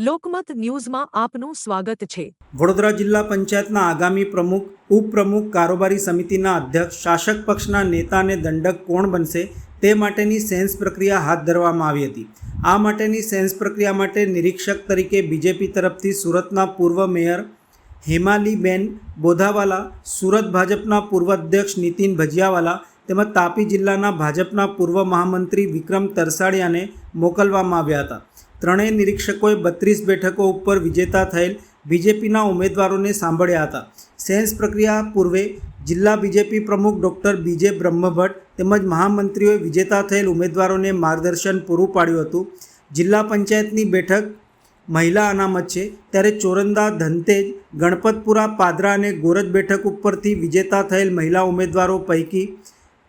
લોકમત ન્યૂઝમાં આપનું સ્વાગત છે। વડોદરા જિલ્લા પંચાયતના આગામી પ્રમુખ, ઉપપ્રમુખ, કારોબારી સમિતિના અધ્યક્ષ, શાસક પક્ષના નેતા અને દંડક કોણ બનશે તે માટેની સેન્સ પ્રક્રિયા હાથ ધરવામાં આવી હતી। આ માટેની સેન્સ પ્રક્રિયા માટે નિરીક્ષક તરીકે બીજેપી તરફથી સુરતના પૂર્વ મેયર હેમાલીબેન બોધાવાલા, સુરત ભાજપના પૂર્વ અધ્યક્ષ નીતિન ભજીયાવાલા તેમજ તાપી જિલ્લાના ભાજપના પૂર્વ મહામંત્રી વિક્રમ તરસાડિયાને મોકલવામાં આવ્યા હતા। ત્રણેય નિરીક્ષકોએ 32 બેઠકો ઉપર વિજેતા થયેલ બીજેપીના ઉમેદવારોને સાંભળ્યા હતા। સેન્સ પ્રક્રિયા પૂર્વે જિલ્લા બીજેપી પ્રમુખ ડૉક્ટર બીજે બ્રહ્મભટ્ટ તેમજ મહામંત્રીઓએ વિજેતા થયેલ ઉમેદવારોને માર્ગદર્શન પૂરું પાડ્યું હતું। જિલ્લા પંચાયતની બેઠક મહિલા અનામત છે, ત્યારે ચોરંદા, ધનતેજ, ગણપતપુરા, પાદરા અને ગોરજ બેઠક ઉપરથી વિજેતા થયેલ મહિલા ઉમેદવારો પૈકી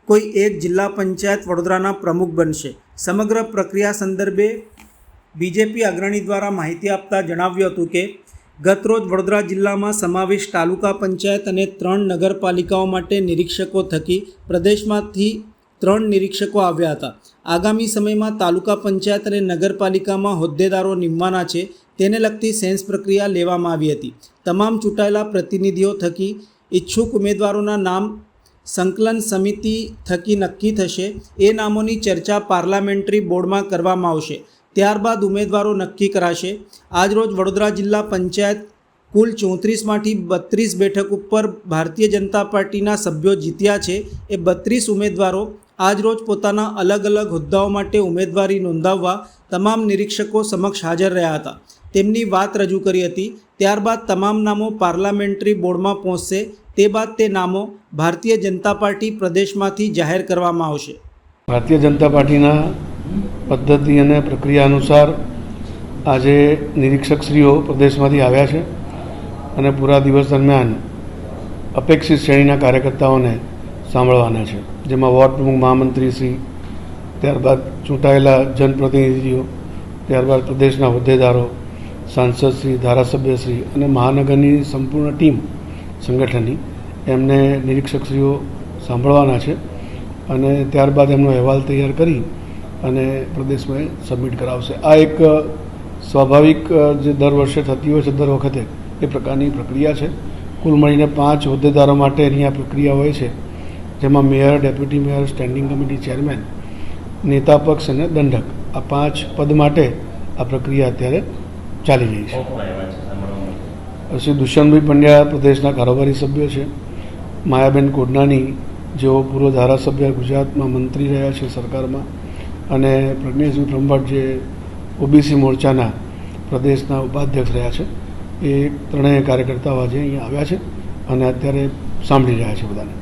કોઈ એક જિલ્લા પંચાયત વડોદરાના પ્રમુખ બનશે। સમગ્ર પ્રક્રિયા સંદર્ભે બીજેપી અગ્રણી દ્વારા માહિતી આપતા જણાવ્યું હતું કે ગતરોજ વડોદરા જિલ્લામાં સમાવેશ તાલુકા પંચાયત અને 3 નગરપાલિકાઓ માટે નિરીક્ષકો થકી પ્રદેશમાંથી 3 નિરીક્ષકો આવ્યા હતા। આગામી સમયમાં તાલુકા પંચાયત અને નગરપાલિકામાં હોદ્દેદારો નિમવાના છે, તેને લગતી સેન્સ પ્રક્રિયા લેવામાં આવી હતી। તમામ ચૂંટાયેલા પ્રતિનિધિઓ થકી ઈચ્છુક ઉમેદવારોના નામ સંકલન સમિતિ થકી નક્કી થશે। એ નામોની ચર્ચા પાર્લામેન્ટરી બોર્ડમાં કરવામાં આવશે, ત્યારબાદ ઉમેદવારો નક્કી કરાશે। આજરોજ વડોદરા જિલ્લા પંચાયત કુલ 34માંથી 32 બેઠક ઉપર ભારતીય જનતા પાર્ટીના સભ્યો જીત્યા છે। એ 32 ઉમેદવારો આજરોજ પોતાના અલગ અલગ હોદ્દાઓ માટે ઉમેદવારી નોંધાવવા તમામ નિરીક્ષકો સમક્ષ હાજર રહ્યા હતા, તેમની વાત રજૂ કરી હતી। ત્યારબાદ તમામ નામો પાર્લામેન્ટરી બોર્ડમાં પહોંચશે, તે બાદ તે નામો ભારતીય જનતા પાર્ટી પ્રદેશમાંથી જાહેર કરવામાં આવશે। ભારતીય જનતા પાર્ટીના પદ્ધતિ અને પ્રક્રિયા અનુસાર આજે નિરીક્ષકશ્રીઓ પ્રદેશમાંથી આવ્યા છે અને પૂરા દિવસ દરમિયાન અપેક્ષિત શ્રેણીના કાર્યકર્તાઓને સાંભળવાના છે, જેમાં વોર્ડ પ્રમુખ, મહામંત્રીશ્રી, ત્યારબાદ ચૂંટાયેલા જનપ્રતિનિધિઓ, ત્યારબાદ પ્રદેશના હોદ્દેદારો, સાંસદશ્રી, ધારાસભ્યશ્રી અને મહાનગરની સંપૂર્ણ ટીમ સંગઠનની એમને નિરીક્ષકશ્રીઓ સાંભળવાના છે અને ત્યારબાદ એમનો અહેવાલ તૈયાર કરી અને પ્રદેશમાં સબમિટ કરાવશે। આ એક સ્વાભાવિક જે દર વર્ષે થતી હોય છે, દર વખતે એ પ્રકારની પ્રક્રિયા છે। કુલ મળીને 5 હોદ્દેદારો માટે અહીંયા પ્રક્રિયા હોય છે, જેમાં mayor, deputy mayor, standing committee chairman, નેતા પક્ષ અને દંડક, આ 5 પદ માટે આ પ્રક્રિયા અત્યારે ચાલી રહી છે। શ્રી દુષ્યંતભાઈ પંડ્યા પ્રદેશના કારોબારી સભ્ય છે, માયાબેન કોડનાની જેઓ પૂર્વ ધારાસભ્ય, ગુજરાતમાં મંત્રી રહ્યા છે સરકારમાં, અને પ્રજ્ઞેશભાઈ બ્રહ્મભટ્ટ જે ઓબીસી મોરચાના પ્રદેશના ઉપાધ્યક્ષ રહ્યા છે। એ ત્રણેય કાર્યકર્તાઓ આજે અહીંયા આવ્યા છે અને અત્યારે સાંભળી રહ્યા છે બધાને।